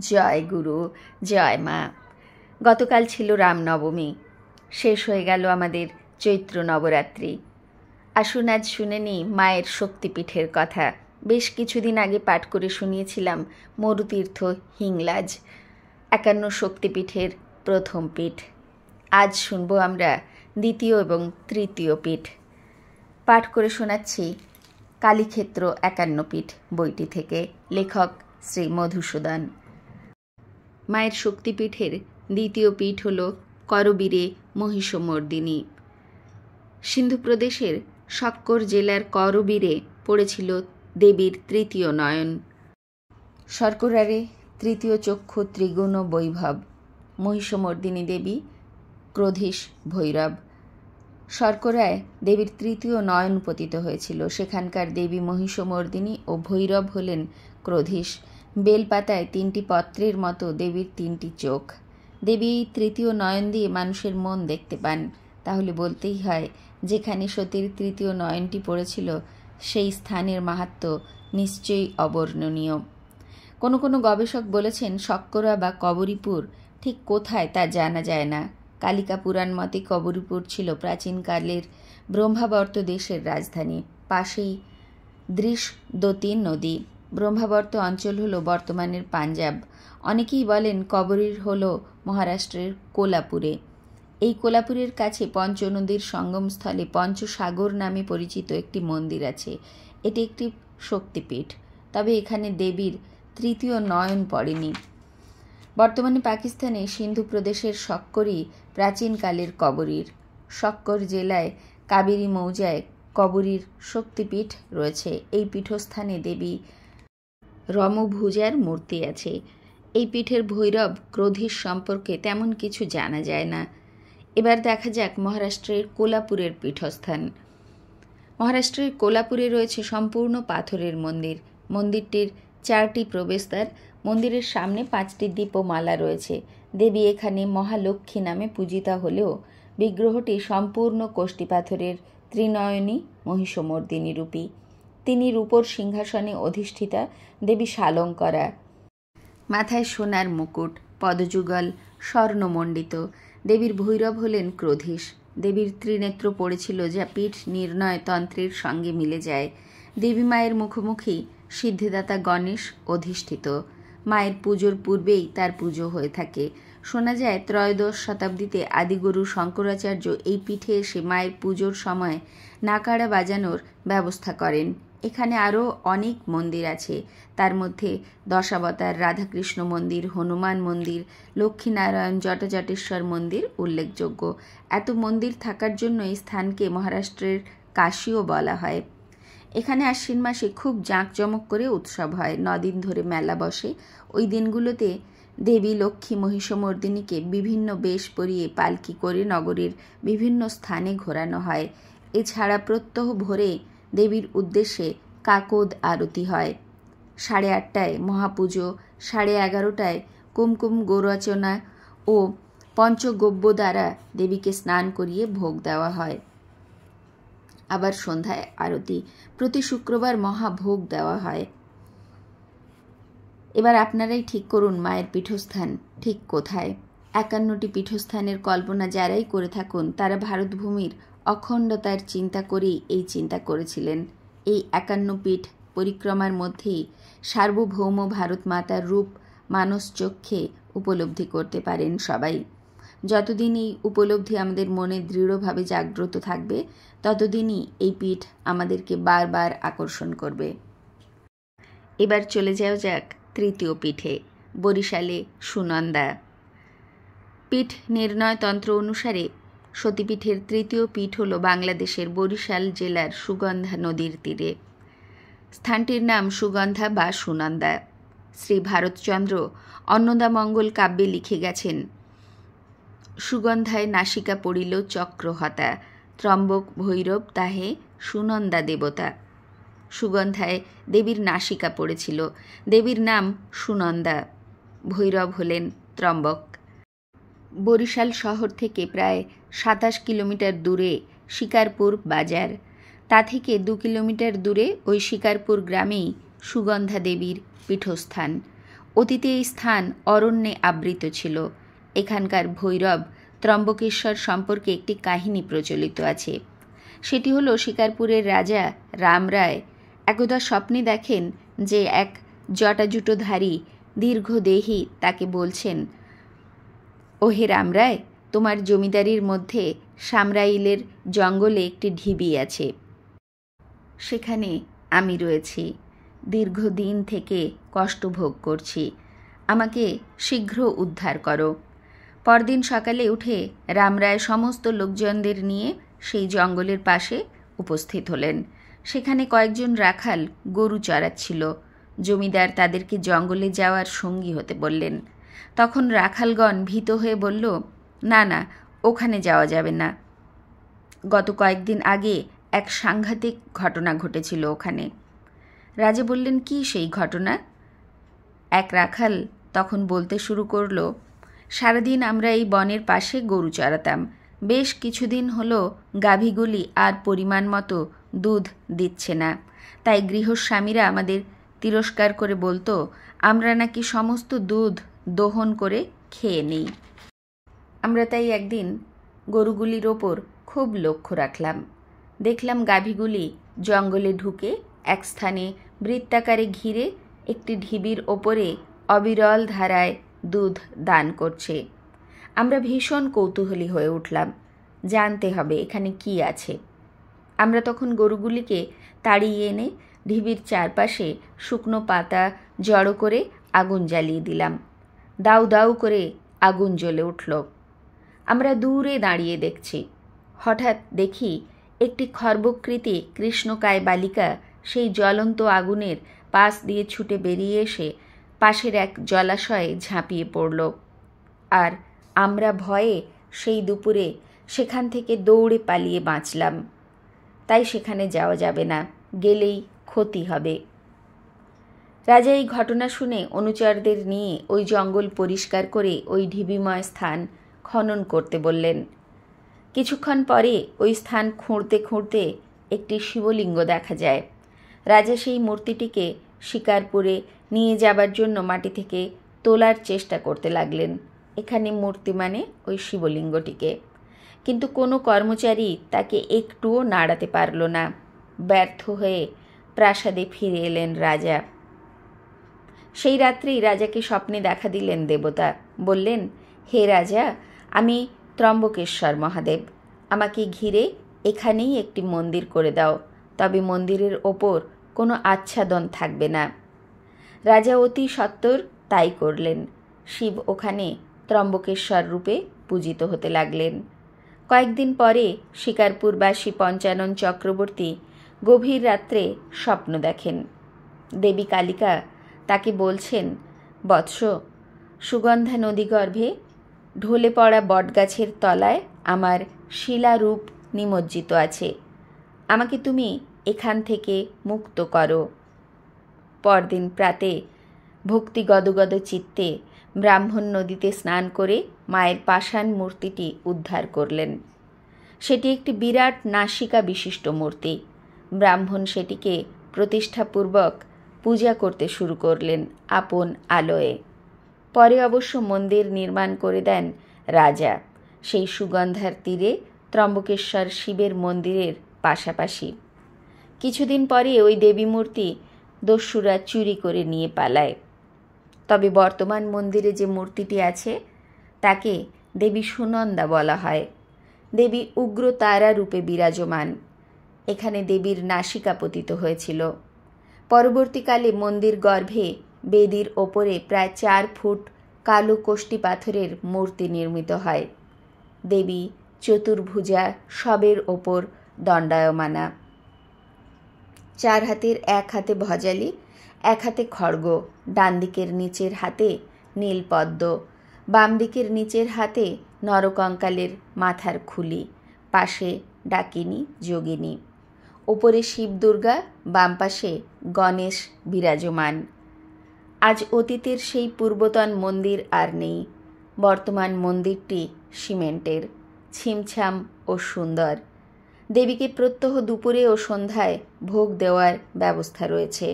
জয় গুরু, জয় মা। গতকাল ছিল রামনবমী, শেষ হয়ে গেল আমাদের চৈত্র নবরাত্রি। আসুন আজ শুনে নিই মায়ের শক্তিপীঠের কথা। বেশ কিছুদিন আগে পাঠ করে শুনিয়েছিলাম মরুতীর্থ হিংলাজ, 51 শক্তিপীঠের প্রথম পীঠ। আজ শুনব আমরা দ্বিতীয় এবং তৃতীয় পীঠ। পাঠ করে শোনাচ্ছি কালীক্ষেত্র 51 পীঠ বইটি থেকে, লেখক শ্রী মধুসূদন। মায়ের শক্তিপীঠের দ্বিতীয় পীঠ হল করবীরে মহিষমর্দিনী। সিন্ধু প্রদেশের শক্কর জেলার করবীরে পড়েছিল দেবীর তৃতীয় নয়ন। শর্করারে তৃতীয় চক্ষু ত্রিগুণ বৈভব। মহিষমর্দিনী দেবী ক্রোধীশ ভৈরব। শর্করায় দেবীর তৃতীয় নয়ন পতিত হয়েছিল। সেখানকার দেবী মহিষমর্দিনী ও ভৈরব হলেন ক্রোধীশ। বেলপাতায় 3টি পত্রের মতো দেবীর 3টি চোখ। দেবী এই তৃতীয় নয়ন দিয়ে মানুষের মন দেখতে পান। তাহলে বলতেই হয়, যেখানে সতীর তৃতীয় নয়নটি পড়েছিল সেই স্থানের মাহাত্ম্য নিশ্চয়ই অবর্ণনীয়। কোনো কোনো গবেষক বলেছেন শক্করা বা কবরীপুর ঠিক কোথায় তা জানা যায় না। কালিকা পুরাণ মতে কবরীপুর ছিল প্রাচীনকালের ব্রহ্মাবর্ত দেশের রাজধানী। পাশেই দৃশদতী নদী। ব্রহ্মাবর্ত অঞ্চল হল বর্তমানের পাঞ্জাব। অনেকেই বলেন কবরীর হল মহারাষ্ট্রের কোলাপুরে। এই কোলাপুরের কাছে পঞ্চনদীর সঙ্গমস্থলে পঞ্চসাগর নামে পরিচিত একটি মন্দির আছে। এটি একটি শক্তিপীঠ, তবে এখানে দেবীর তৃতীয় নয়ন পড়েনি। বর্তমানে পাকিস্তানে সিন্ধু প্রদেশের শক্করই প্রাচীনকালের কবরীর। শক্কর জেলায় কাবেরী মৌজায় কবরীর শক্তিপীঠ রয়েছে। এই পীঠস্থানে দেবী রমভুজার মূর্তি আছে। এই পীঠের ভৈরব ক্রোধীশ সম্পর্কে তেমন কিছু জানা যায় না। এবার দেখা যাক মহারাষ্ট্রের কোলাপুরের পীঠস্থান। মহারাষ্ট্রের কোলাপুরে রয়েছে সম্পূর্ণ পাথরের মন্দির। মন্দিরটির 4টি প্রবেশদ্বার। মন্দিরের সামনে 5টি দীপমালা রয়েছে। দেবী এখানে মহালক্ষ্মী নামে পূজিতা হলেও বিগ্রহটি সম্পূর্ণ কোষ্ঠী পাথরের ত্রিনয়নী মহিষমর্দিনী রূপী। তিনি রূপোর সিংহাসনে অধিষ্ঠিতা দেবী শালঙ্করা। মাথায় সোনার মুকুট, পদযুগল স্বর্ণমণ্ডিত। দেবীর ভৈরব হলেন ক্রোধীশ। দেবীর ত্রিনেত্র পড়েছিল, যা পীঠ নির্ণয় তন্ত্রের সঙ্গে মিলে যায়। দেবী মায়ের মুখোমুখি সিদ্ধিদাতা গণেশ অধিষ্ঠিত। মায়ের পুজোর পূর্বেই তার পুজো হয়ে থাকে। শোনা যায় ত্রয়োদশ শতাব্দীতে আদিগুরু শঙ্করাচার্য এই পীঠে এসে মায়ের পুজোর সময় নাকাড়া বাজানোর ব্যবস্থা করেন। এখানে আরও অনেক মন্দির আছে। তার মধ্যে দশাবতার, রাধাকৃষ্ণ মন্দির, হনুমান মন্দির, লক্ষ্মীনারায়ণ, জটজটেশ্বর মন্দির উল্লেখযোগ্য। এত মন্দির থাকার জন্য এই স্থানকে মহারাষ্ট্রের কাশীও বলা হয়। এখানে আশ্বিন মাসে খুব জাঁকজমক করে উৎসব হয়। 9 দিন ধরে মেলা বসে। ওই দিনগুলোতে দেবী লক্ষ্মী মহিষমর্দিনীকে বিভিন্ন বেশ পরিয়ে পালকি করে নগরীর বিভিন্ন স্থানে ঘোরানো হয়। এছাড়া প্রত্যহ ভোরে দেবীর উদ্দেশ্যে কাকদ আরতি হয়। 8:30টায় মহাপুজো, 11:30টায় কুমকুম গোরচনা ও পঞ্চগব্য দ্বারা দেবীকে স্নান করিয়ে ভোগ দেওয়া হয়। আবার সন্ধ্যায় আরতি। প্রতি শুক্রবার মহাভোগ দেওয়া হয়। এবার আপনারাই ঠিক করুন মায়ের পীঠস্থান ঠিক কোথায়। 51টি পীঠস্থানের কল্পনা যারাই করে থাকুন, তারা ভারতভূমির অখণ্ডতার চিন্তা করেই এই চিন্তা করেছিলেন। এই 51 পীঠ পরিক্রমার মধ্যেই সার্বভৌম ভারত মাতার রূপ মানস চক্ষে উপলব্ধি করতে পারেন সবাই। যতদিন এই উপলব্ধি আমাদের মনে দৃঢ়ভাবে জাগ্রত থাকবে, ততদিনই এই পীঠ আমাদেরকে বারবার আকর্ষণ করবে। এবার চলে যাওয়া যাক তৃতীয় পীঠে, বরিশালে সুনন্দা। পীঠ নির্ণয়তন্ত্র অনুসারে সতীপীঠের তৃতীয় পীঠ হল বাংলাদেশের বরিশাল জেলার সুগন্ধা নদীর তীরে। স্থানটির নাম সুগন্ধা বা সুনন্দা। শ্রী ভারতচন্দ্র অন্নদামঙ্গল কাব্যে লিখে গেছেন, সুগন্ধায় নাসিকা পড়িল চক্রহতা, ত্রম্বক ভৈরব তাহে সুনন্দা দেবতা। সুগন্ধায় দেবীর নাসিকা পড়েছিল। দেবীর নাম সুনন্দা। ভৈরব হলেন ত্রম্বক। বরিশাল শহর থেকে প্রায় 27 কিলোমিটার দূরে শিকারপুর বাজার। তা থেকে 2 কিলোমিটার দূরে ওই শিকারপুর গ্রামেই সুগন্ধা দেবীর পীঠস্থান। অতীতে এই স্থান অরণ্যে আবৃত ছিল। এখানকার ভৈরব ত্রম্বকেশ্বর সম্পর্কে একটি কাহিনী প্রচলিত আছে। সেটি হলো শিকারপুরের রাজা রামরায় একদা স্বপ্নে দেখেন যে এক জটাজুটোধারী দীর্ঘদেহী তাকে বলছেন, ওহে রামরায়, তোমার জমিদারির মধ্যে সামরাইলের জঙ্গলে একটি ঢিবি আছে, সেখানে আমি রয়েছি। দীর্ঘদিন থেকে কষ্ট ভোগ করছি, আমাকে শীঘ্র উদ্ধার করো। পরদিন সকালে উঠে রামরায় সমস্ত লোকজনদের নিয়ে সেই জঙ্গলের পাশে উপস্থিত হলেন। সেখানে কয়েকজন রাখাল গরু চড়াচ্ছিল। জমিদার তাদেরকে জঙ্গলে যাওয়ার সঙ্গী হতে বললেন। তখন রাখালগণ ভীত হয়ে বলল, না না, ওখানে যাওয়া যাবে না। গত কয়েকদিন আগে এক সাংঘাতিক ঘটনা ঘটেছিল ওখানে। রাজা বললেন, কি সেই ঘটনা? এক রাখাল তখন বলতে শুরু করলো, সারাদিন আমরা এই বনের পাশে গরু চড়াতাম। বেশ কিছুদিন হলো গাভীগুলি আর পরিমাণ মতো দুধ দিচ্ছে না। তাই গৃহস্বামীরা আমাদের তিরস্কার করে বলতো, আমরা নাকি সমস্ত দুধ দোহন করে খেয়ে নিই। আমরা তাই একদিন গরুগুলির ওপর খুব লক্ষ্য রাখলাম। দেখলাম গাভীগুলি জঙ্গলে ঢুকে এক স্থানে বৃত্তাকারে ঘিরে একটি ঢিবির ওপরে অবিরল ধারায় দুধ দান করছে। আমরা ভীষণ কৌতূহলী হয়ে উঠলাম, জানতে হবে এখানে কি আছে। আমরা তখন গরুগুলিকে তাড়িয়ে এনে ঢিবির চারপাশে শুকনো পাতা জড়ো করে আগুন জ্বালিয়ে দিলাম। দাউ দাউ করে আগুন জ্বলে উঠল। আমরা দূরে দাঁড়িয়ে দেখছি। হঠাৎ দেখি একটি খর্বকৃতি কৃষ্ণকায় বালিকা সেই জ্বলন্ত আগুনের পাশ দিয়ে ছুটে বেরিয়ে এসে পাশের এক জলাশয়ে ঝাঁপিয়ে পড়ল। আর আমরা ভয়ে সেই দুপুরে সেখান থেকে দৌড়ে পালিয়ে বাঁচলাম। তাই সেখানে যাওয়া যাবে না, গেলেই ক্ষতি হবে। রাজা এই ঘটনা শুনে অনুচরদের নিয়ে ওই জঙ্গল পরিষ্কার করে ওই ঢিবিময় স্থান খনন করতে বললেন। কিছুক্ষণ পরে ওই স্থান খুঁড়তে খুঁড়তে একটি শিবলিঙ্গ দেখা যায়। রাজা সেই মূর্তিটিকে শিকারপুরে নিয়ে যাবার জন্য মাটি থেকে তোলার চেষ্টা করতে লাগলেন। এখানে মূর্তি মানে ওই শিবলিঙ্গটিকে। কিন্তু কোনো কর্মচারী তাকে একটুও নাড়াতে পারল না। ব্যর্থ হয়ে প্রাসাদে ফিরে এলেন রাজা। সেই রাত্রেই রাজাকে স্বপ্নে দেখা দিলেন দেবতা। বললেন, হে রাজা, আমি ত্রম্বকেশ্বর মহাদেব। আমাকে ঘিরে এখানেই একটি মন্দির করে দাও, তবে মন্দিরের ওপর কোনো আচ্ছাদন থাকবে না। রাজা অতি সত্বর তাই করলেন। শিব ওখানে ত্রম্বকেশ্বর রূপে পূজিত হতে লাগলেন। কয়েকদিন পরে শিকারপুরবাসী পঞ্চানন চক্রবর্তী গভীর রাত্রে স্বপ্ন দেখেন। দেবী কালিকা তাকে বলছেন, বৎস, সুগন্ধা নদীগর্ভে ঢলে পড়া বটগাছের তলায় আমার শিলারূপ নিমজ্জিত আছে। আমাকে তুমি এখান থেকে মুক্ত করো। পরদিন প্রাতে ভক্তি গদগদ চিত্তে ব্রাহ্মণ নদীতে স্নান করে মায়ের পাষাণ মূর্তিটি উদ্ধার করলেন। সেটি একটি বিরাট নাসিকা বিশিষ্ট মূর্তি। ব্রাহ্মণ সেটিকে প্রতিষ্ঠাপূর্বক পূজা করতে শুরু করলেন আপন আলোয়ে। পরে অবশ্য মন্দির নির্মাণ করে দেন রাজা, সেই সুগন্ধার তীরে ত্রম্বকেশ্বর শিবের মন্দিরের পাশাপাশি। কিছুদিন পরে ওই দেবী মূর্তি দস্যুরা চুরি করে নিয়ে পালায়। তবে বর্তমান মন্দিরে যে মূর্তিটি আছে তাকে দেবী সুনন্দা বলা হয়। দেবী উগ্র তারা রূপে বিরাজমান। এখানে দেবীর নাসিকা পতিত হয়েছিল। পরবর্তীকালে মন্দির গর্ভে বেদির ওপরে প্রায় 4 ফুট কালো কোষ্টি পাথরের মূর্তি নির্মিত হয়। দেবী চতুর্ভুজা, শবের ওপর দণ্ডায়মানা। 4 হাতের, এক হাতে ভজালি, এক হাতে খড়গ, ডান দিকের নিচের হাতে নীলপদ্ম, বাম দিকের নিচের হাতে নরকঙ্কালের মাথার খুলি, পাশে ডাকিনী যোগিনী। ওপরে শিব দুর্গা, বাম পাশে গণেশ বিরাজমান। আজ অতীতের সেই পূর্বতন মন্দির আর নেই। বর্তমান মন্দিরটি সিমেন্টের, ছিমছাম ও সুন্দর। দেবীকে প্রত্যহ দুপুরে ও সন্ধ্যায় ভোগ দেওয়ার ব্যবস্থা রয়েছে।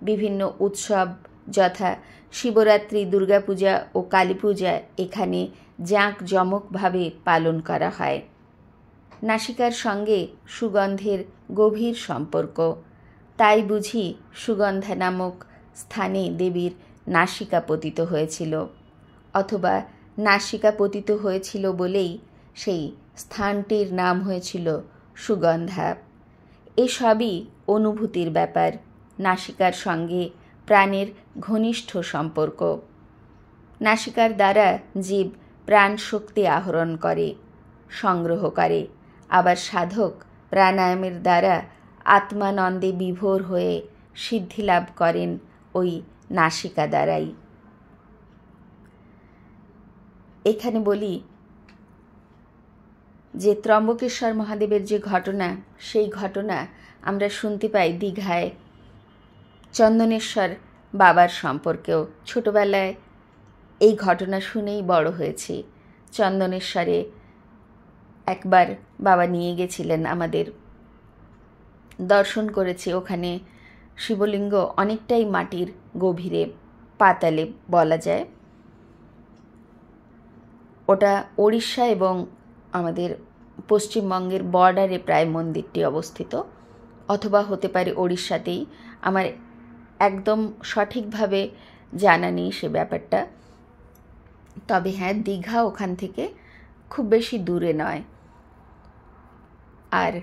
বিভিন্ন উৎসব যথা শিবরাত্রি, দুর্গাপূজা ও কালীপূজা এখানে জাঁকজমকভাবে পালন করা হয়। নাসিকার সঙ্গে সুগন্ধের গভীর সম্পর্ক, তাই বুঝি সুগন্ধা নামক স্থানে দেবীর নাসিকা পতিত হয়েছিল, অথবা নাসিকা পতিত হয়েছিল বলেই সেই স্থানটির নাম হয়েছিল সুগন্ধা। এসবই অনুভূতির ব্যাপার, নাসিকার সঙ্গে প্রাণের ঘনিষ্ঠ সম্পর্ক। নাসিকার দ্বারা জীব প্রাণ শক্তি আহরণ করে, সংগ্রহ করে, আবার সাধক প্রাণায়ামের দ্বারা আত্মানন্দে বিভোর হয়ে সিদ্ধি লাভ করেন ওই নাসিকা দ্বারাই। এখানে বলি যে ত্রম্বকেশ্বর মহাদেবের যে ঘটনা, সেই ঘটনা আমরা শুনতে পাই দীঘায় চন্দনেশ্বর বাবার সম্পর্কেও। ছোটবেলায় এই ঘটনা শুনেই বড় হয়েছি। চন্দনেশ্বরে একবার বাবা নিয়ে গেছিলেন আমাদের, দর্শন করেছি। ওখানে শিবলিঙ্গ অনেকটাই মাটির গভীরে, পাতালে বলা যায়। ওটা ওড়িশা এবং আমাদের পশ্চিমবঙ্গের বর্ডারে প্রায় মন্দিরটি অবস্থিত, অথবা হতে পারে ওড়িশাতেই। আমার একদম সঠিকভাবে জানা নেই সে ব্যাপারটা। তবে হ্যাঁ, দীঘা ওখান থেকে খুব বেশি দূরে নয়। আর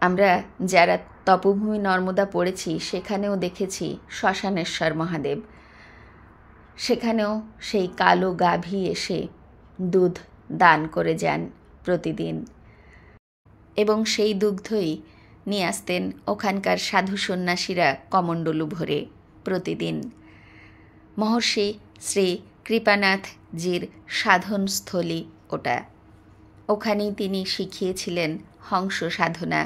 আমরা যারা তপভূমি নর্মদা পড়েছি সেখানেও দেখেছি শ্মশানেশ্বর মহাদেব। সেখানেও সেই কালো গাভী এসে দুধ দান করে যান প্রতিদিন, এবং সেই দুগ্ধই নিয়ে আসতেন ওখানকার সাধু সন্ন্যাসীরা কমণ্ডলু ভরে প্রতিদিন। মহর্ষি শ্রী কৃপানাথজির সাধনস্থলী ওটা। ওখানেই তিনি শিখিয়েছিলেন হংস সাধনা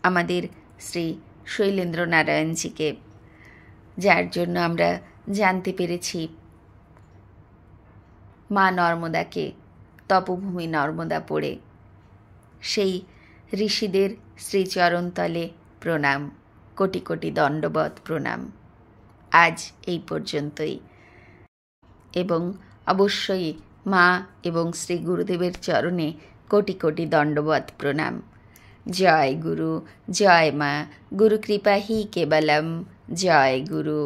আমাদের শ্রী শৈলেন্দ্রনারায়ণজিকে, যার জন্য আমরা জানতে পেরেছি মা নর্মদাকে তপভূমি নর্মদা পড়ে। সেই ঋষিদের শ্রীচরণতলে প্রণাম, কোটি কোটি দণ্ডবৎ প্রণাম। আজ এই পর্যন্তই, এবং অবশ্যই মা এবং শ্রী গুরুদেবের চরণে কোটি কোটি দণ্ডবৎ প্রণাম। জয় গুরু, জয় মা, গুরু কৃপা হি কেবলম, জয় গুরু।